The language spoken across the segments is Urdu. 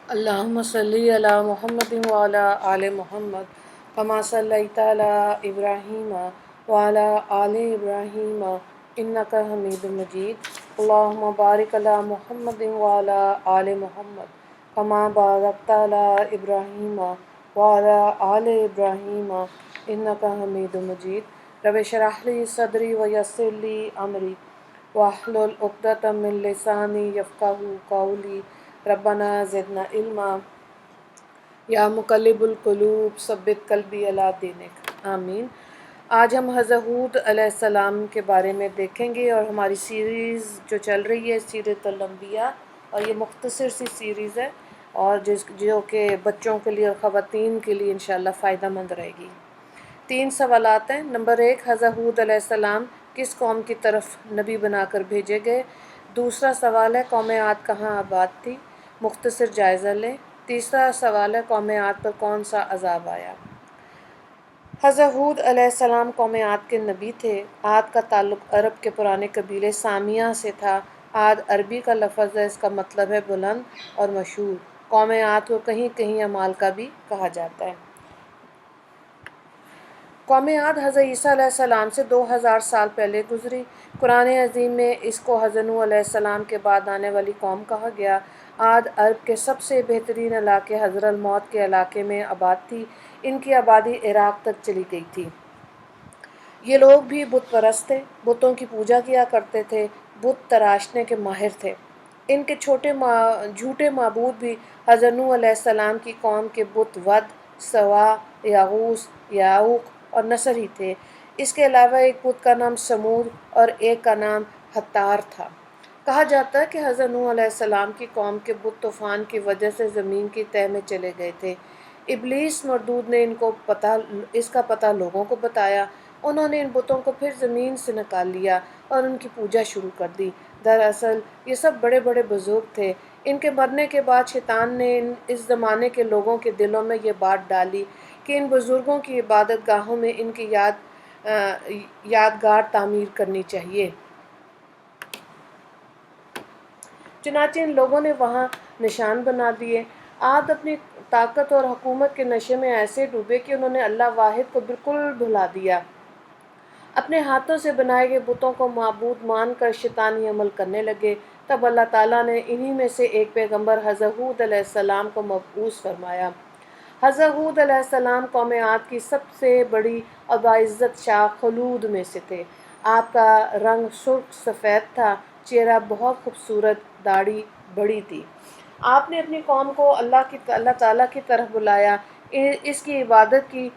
اللہم صلی علی محمد وعلی آل محمد کما صلیت علی ابراہیم وعلی آل ابراہیم انک حمید مجید اللہم بارک علی محمد وعلی آل محمد کما بارکت علی ابراہیم وعلی آل ابراہیم انک حمید مجید رب اشرح لی صدری ویسر لی امری واحلل عقدۃ من لسانی یفقہوا قولی ربنا زدنا علما یا مقلب القلوب ثبت قلبی علی دینک آمین۔ آج ہم حضرت ہود علیہ السلام کے بارے میں دیکھیں گے، اور ہماری سیریز جو چل رہی ہے سیرۃ الانبیاء، اور یہ مختصر سی سیریز ہے اور جو کہ بچوں کے لیے اور خواتین کے لیے انشاءاللہ فائدہ مند رہے گی۔ 3 سوالات ہیں۔ نمبر 1، حضرت ہود علیہ السلام کس قوم کی طرف نبی بنا کر بھیجے گئے؟ دوسرا سوال ہے قوم عاد کہاں آباد تھی؟ مختصر جائزہ لیں۔ تیسرا سوال ہے قوم عاد پر کون سا عذاب آیا؟ حضرت ہود علیہ السلام قوم عاد کے نبی تھے۔ عاد کا تعلق عرب کے پرانے قبیلے سامیہ سے تھا۔ عاد عربی کا لفظ ہے، اس کا مطلب ہے بلند اور مشہور۔ قوم عاد کو کہیں کہیں عمالقہ بھی کہا جاتا ہے۔ قوم عاد حضرت عیسیٰ علیہ السلام سے 2000 سال پہلے گزری۔ قرآن عظیم میں اس کو حضرت نوح علیہ السلام کے بعد آنے والی قوم کہا گیا۔ عاد عرب کے سب سے بہترین علاقے حضر الموت کے علاقے میں آباد تھی۔ ان کی آبادی عراق تک چلی گئی تھی۔ یہ لوگ بھی بت پرست تھے، بتوں کی پوجا کیا کرتے تھے، بت تراشنے کے ماہر تھے۔ ان کے جھوٹے معبود بھی حضرت نوح علیہ السلام کی قوم کے بت ود، سوا، یغوث، یعوق اور نصر ہی تھے۔ اس کے علاوہ ایک بت کا نام سمود اور ایک کا نام ہتار تھا۔ کہا جاتا ہے کہ حضرت نوح علیہ السلام کی قوم کے بت طوفان کی وجہ سے زمین کی تہہ میں چلے گئے تھے۔ ابلیس مردود نے اس کا پتہ لوگوں کو بتایا۔ انہوں نے ان بتوں کو پھر زمین سے نکال لیا اور ان کی پوجا شروع کر دی۔ دراصل یہ سب بڑے بڑے بزرگ تھے۔ ان کے مرنے کے بعد شیطان نے اس زمانے کے لوگوں کے دلوں میں یہ بات ڈالی کہ ان بزرگوں کی عبادت گاہوں میں ان کی یادگار تعمیر کرنی چاہیے۔ چنانچہ ان لوگوں نے وہاں نشان بنا دیے۔ عاد اپنی طاقت اور حکومت کے نشے میں ایسے ڈوبے کہ انہوں نے اللہ واحد کو بالکل بھلا دیا۔ اپنے ہاتھوں سے بنائے گئے بتوں کو معبود مان کر شیطانی عمل کرنے لگے۔ تب اللہ تعالیٰ نے انہی میں سے ایک پیغمبر حضرت ہود علیہ السلام کو مبعوث فرمایا۔ حضرت ہود علیہ السلام قوم عاد کی سب سے بڑی اور باعزت شاخ خلود میں سے تھے۔ آپ کا رنگ سرخ سفید تھا، چہرہ بہت خوبصورت، داڑھی بڑی تھی۔ آپ نے اپنی قوم کو اللہ تعالیٰ کی طرف بلایا، اس کی عبادت کی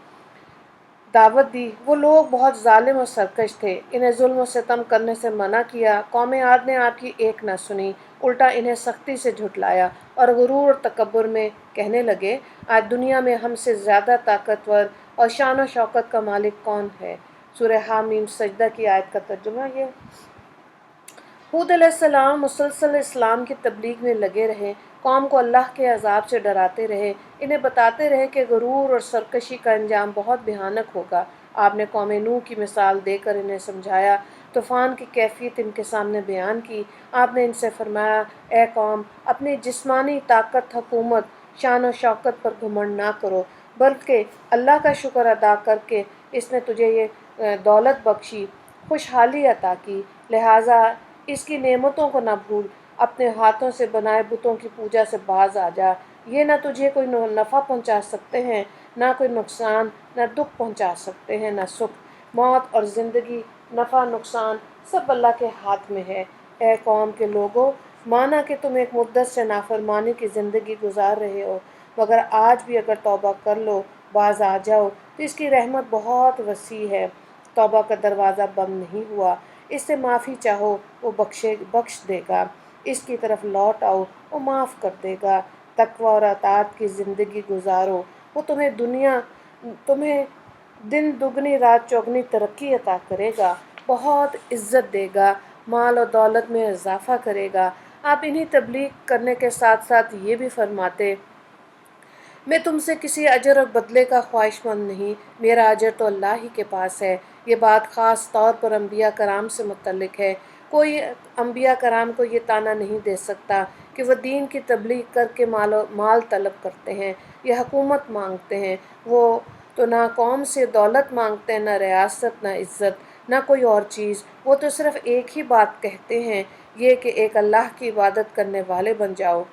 دعوت دی۔ وہ لوگ بہت ظالم اور سرکش تھے، انہیں ظلم و ستم کرنے سے منع کیا۔ قوم عاد نے آپ کی ایک نہ سنی، الٹا انہیں سختی سے جھٹلایا اور غرور اور تکبر میں کہنے لگے، آج دنیا میں ہم سے زیادہ طاقتور اور شان و شوکت کا مالک کون ہے؟ سورہ حامیم سجدہ کی آیت کا ترجمہ یہ۔ ہود علیہ السلام مسلسل اسلام کی تبلیغ میں لگے رہے، قوم کو اللہ کے عذاب سے ڈراتے رہے، انہیں بتاتے رہے کہ غرور اور سرکشی کا انجام بہت بھیانک ہوگا۔ آپ نے قوم نوح کی مثال دے کر انہیں سمجھایا، طوفان کی کیفیت ان کے سامنے بیان کی۔ آپ نے ان سے فرمایا، اے قوم، اپنی جسمانی طاقت، حکومت، شان و شوکت پر گھمنڈ نہ کرو، بلکہ اللہ کا شکر ادا کر کہ اس نے تجھے یہ دولت بخشی، خوشحالی عطا کی، لہٰذا اس کی نعمتوں کو نہ بھول، اپنے ہاتھوں سے بنائے بتوں کی پوجا سے باز آ جا۔ یہ نہ تجھے کوئی نفع پہنچا سکتے ہیں، نہ کوئی نقصان، نہ دکھ پہنچا سکتے ہیں، نہ سکھ۔ موت اور زندگی، نفع نقصان سب اللہ کے ہاتھ میں ہے۔ اے قوم کے لوگوں، مانا کہ تم ایک مدت سے نافرمانی کی زندگی گزار رہے ہو، مگر آج بھی اگر توبہ کر لو، باز آ جاؤ تو اس کی رحمت بہت وسیع ہے۔ توبہ کا دروازہ بند نہیں ہوا، اس سے معافی چاہو، وہ بخش دے گا۔ اس کی طرف لوٹ آؤ، وہ معاف کر دے گا۔ تقویٰ اور اطاعت کی زندگی گزارو، وہ تمہیں دن دگنی رات چوگنی ترقی عطا کرے گا، بہت عزت دے گا، مال و دولت میں اضافہ کرے گا۔ آپ انہی تبلیغ کرنے کے ساتھ ساتھ یہ بھی فرماتے، میں تم سے کسی اجر اور بدلے کا خواہش مند نہیں، میرا اجر تو اللہ ہی کے پاس ہے۔ یہ بات خاص طور پر انبیاء کرام سے متعلق ہے۔ کوئی انبیاء کرام کو یہ طعنہ نہیں دے سکتا کہ وہ دین کی تبلیغ کر کے مال طلب کرتے ہیں یا حکومت مانگتے ہیں۔ وہ تو نہ قوم سے دولت مانگتے ہیں، نہ ریاست، نہ عزت، نہ کوئی اور چیز۔ وہ تو صرف ایک ہی بات کہتے ہیں، یہ کہ ایک اللہ کی عبادت کرنے والے بن جاؤ۔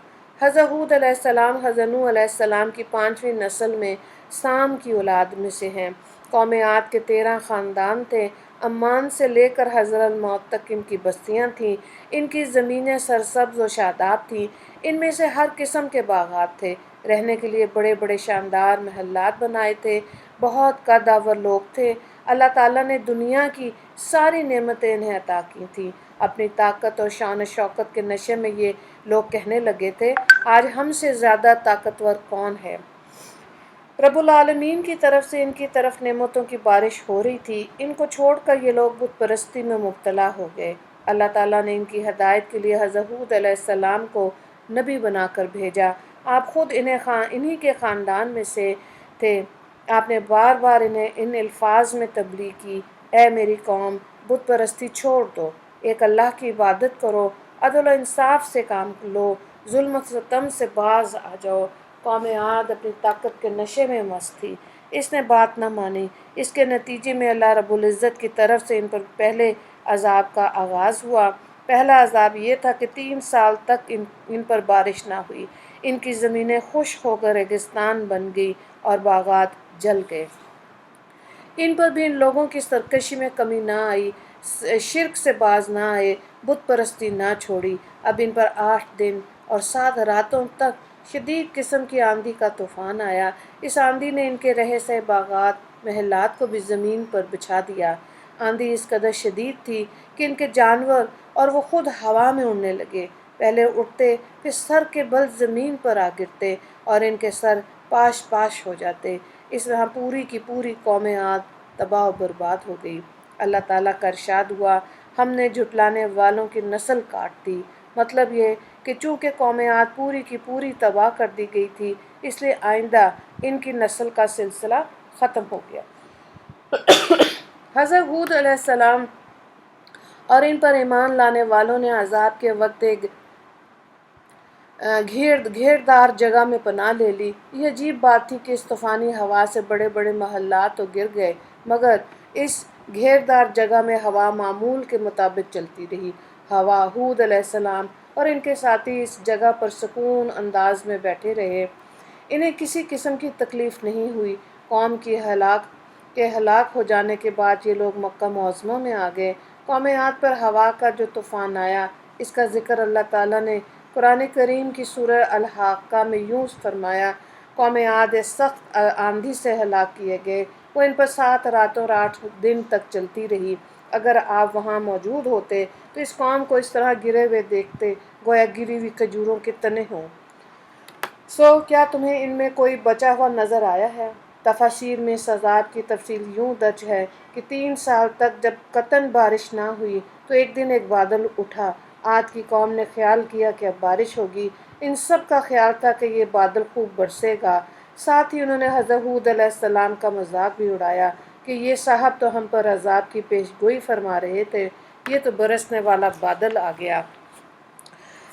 حضرت ہود علیہ السلام حضرت نوح علیہ السلام کی 5ویں نسل میں سام کی اولاد میں سے ہیں۔ قوم عاد کے 13 خاندان تھے۔ عمان سے لے کر حضرت الموت تک ان کی بستیاں تھیں۔ ان کی زمینیں سرسبز و شاداب تھیں۔ ان میں سے ہر قسم کے باغات تھے۔ رہنے کے لیے بڑے بڑے شاندار محلات بنائے تھے۔ بہت قدآور لوگ تھے۔ اللہ تعالیٰ نے دنیا کی ساری نعمتیں انہیں عطا کی تھیں۔ اپنی طاقت اور شان و شوکت کے نشے میں یہ لوگ کہنے لگے تھے، آج ہم سے زیادہ طاقتور کون ہے؟ رب العالمین کی طرف سے ان کی طرف نعمتوں کی بارش ہو رہی تھی۔ ان کو چھوڑ کر یہ لوگ بت پرستی میں مبتلا ہو گئے۔ اللہ تعالیٰ نے ان کی ہدایت کے لیے حضرت ہود علیہ السلام کو نبی بنا کر بھیجا۔ آپ خود انہی کے خاندان میں سے تھے۔ آپ نے بار بار انہیں ان الفاظ میں تبلیغ کی، اے میری قوم، بت پرستی چھوڑ دو، ایک اللہ کی عبادت کرو، عدل و انصاف سے کام لو، ظلم و ستم سے باز آ جاؤ۔ قوم عاد اپنی طاقت کے نشے میں مست تھی۔ اس نے بات نہ مانی۔ اس کے نتیجے میں اللہ رب العزت کی طرف سے ان پر پہلے عذاب کا آغاز ہوا۔ پہلا عذاب یہ تھا کہ 3 سال تک ان پر بارش نہ ہوئی۔ ان کی زمینیں خشک ہو کر ریگستان بن گئی اور باغات جل گئے۔ ان پر بھی ان لوگوں کی سرکشی میں کمی نہ آئی، شرک سے باز نہ آئے، بت پرستی نہ چھوڑی۔ اب ان پر 8 دن اور 7 راتوں تک شدید قسم کی آندھی کا طوفان آیا۔ اس آندھی نے ان کے رہے سہے باغات، محلات کو بھی زمین پر بچھا دیا۔ آندھی اس قدر شدید تھی کہ ان کے جانور اور وہ خود ہوا میں اڑنے لگے۔ پہلے اڑتے، پھر سر کے بل زمین پر آ گرتے اور ان کے سر پاش پاش ہو جاتے۔ اس طرح پوری کی پوری قوم عاد تباہ و برباد ہو گئی۔ اللہ تعالیٰ کا ارشاد ہوا، ہم نے جھٹلانے والوں کی نسل کاٹ دی۔ مطلب یہ کہ چونکہ قوم عاد پوری کی پوری تباہ کر دی گئی تھی، اس لیے آئندہ ان کی نسل کا سلسلہ ختم ہو گیا۔ حضرت ہود علیہ السلام اور ان پر ایمان لانے والوں نے عذاب کے وقت ایک گھیردار جگہ میں پناہ لے لی۔ یہ عجیب بات تھی کہ اس طوفانی ہوا سے بڑے بڑے محلات تو گر گئے، مگر اس گھیردار جگہ میں ہوا معمول کے مطابق چلتی رہی۔ ہوا، ہود علیہ السلام اور ان کے ساتھی اس جگہ پر سکون انداز میں بیٹھے رہے۔ انہیں کسی قسم کی تکلیف نہیں ہوئی۔ قوم کے ہلاک ہو جانے کے بعد یہ لوگ مکہ معظمہ میں آ گئے۔ قوم عاد پر ہوا کا جو طوفان آیا، اس کا ذکر اللہ تعالیٰ نے قرآن کریم کی سورہ الحاقہ میں یوں فرمایا، قوم عاد سخت آندھی سے ہلاک کیے گئے، وہ ان پر 7 راتوں اور 8 دن تک چلتی رہی۔ اگر آپ وہاں موجود ہوتے تو اس قوم کو اس طرح گرے ہوئے دیکھتے گویا گری ہوئی کھجوروں کے تنے ہوں۔ کیا تمہیں ان میں کوئی بچا ہوا نظر آیا ہے؟ تفاسیر میں اس عذاب کی تفصیل یوں درج ہے کہ 3 سال تک جب قطعاً بارش نہ ہوئی تو ایک دن ایک بادل اٹھا۔ عاد کی قوم نے خیال کیا کہ اب بارش ہوگی۔ ان سب کا خیال تھا کہ یہ بادل خوب برسے گا۔ ساتھ ہی انہوں نے حضرت ہود علیہ السلام کا مذاق بھی اڑایا کہ یہ صاحب تو ہم پر عذاب کی پیش گوئی فرما رہے تھے، یہ تو برسنے والا بادل آ گیا۔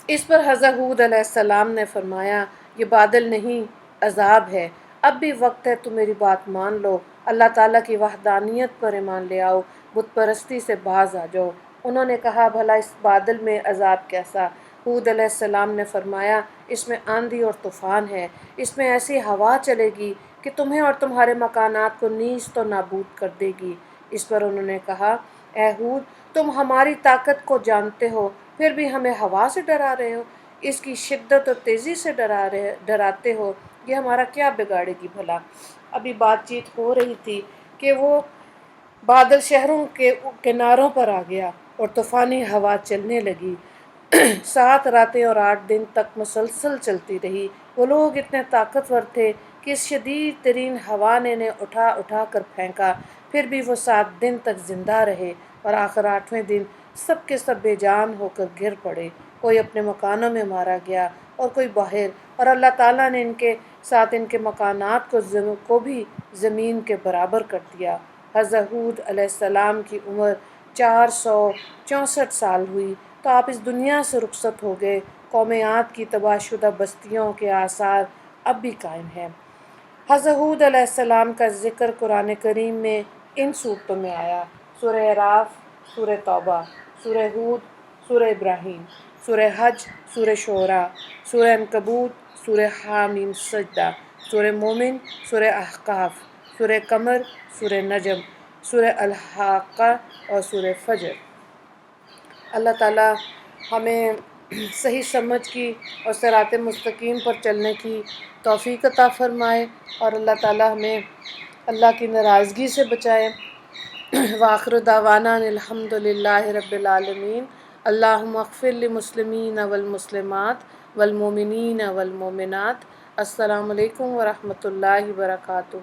اس پر حضرت ہود علیہ السلام نے فرمایا، یہ بادل نہیں، عذاب ہے۔ اب بھی وقت ہے، تم میری بات مان لو، اللہ تعالیٰ کی وحدانیت پر ایمان لے آؤ، بت پرستی سے باز آ جاؤ۔ انہوں نے کہا، بھلا اس بادل میں عذاب کیسا؟ ہود علیہ السلام نے فرمایا، اس میں آندھی اور طوفان ہے، اس میں ایسی ہوا چلے گی کہ تمہیں اور تمہارے مکانات کو نیست و نابود کر دے گی۔ اس پر انہوں نے کہا، اے ہود، تم ہماری طاقت کو جانتے ہو، پھر بھی ہمیں ہوا سے ڈرا رہے ہو، اس کی شدت اور تیزی سے ڈراتے ہو، یہ ہمارا کیا بگاڑے گی بھلا؟ ابھی بات چیت ہو رہی تھی کہ وہ بادل شہروں کے کناروں پر آ گیا اور طوفانی ہوا چلنے لگی۔ 7 راتیں اور 8 دن تک مسلسل چلتی رہی۔ وہ لوگ اتنے طاقتور تھے کہ اس شدید ترین ہوا نے انہیں اٹھا اٹھا کر پھینکا، پھر بھی وہ 7 دن تک زندہ رہے اور آخر 8ویں دن سب کے سب بے جان ہو کر گر پڑے۔ کوئی اپنے مکانوں میں مارا گیا اور کوئی باہر، اور اللہ تعالیٰ نے ان کے ساتھ ان کے مکانات کو بھی زمین کے برابر کر دیا۔ حضرت ہود علیہ السلام کی عمر 464 سال ہوئی تو آپ اس دنیا سے رخصت ہو گئے۔ قوم عاد کی تباہ شدہ بستیوں کے آثار اب بھی قائم ہیں۔ حضرت ہود علیہ السلام کا ذکر قرآن کریم میں ان صورتوں میں آیا: سورہ اعراف، سورہ توبہ، سورہ ہود، سورہ ابراہیم، سورہ حج، سورہ شعراء، سورہ عنکبوت، سورہ حامیم سجدہ، سورہ مومن، سورہ احقاف، سورہ قمر، سورہ نجم، سورہ الحاقہ اور سورہ فجر۔ اللہ تعالیٰ ہمیں صحیح سمجھ کی اور صراط مستقیم پر چلنے کی توفیق عطا فرمائے، اور اللہ تعالیٰ ہمیں اللہ کی ناراضگی سے بچائے۔ وآخر دعوانا ان الحمد للہ رب العالمین۔ اللہم اغفر للمسلمین والمسلمات والمؤمنین والمؤمنات۔ السلام علیکم ورحمۃ اللہ وبرکاتہ۔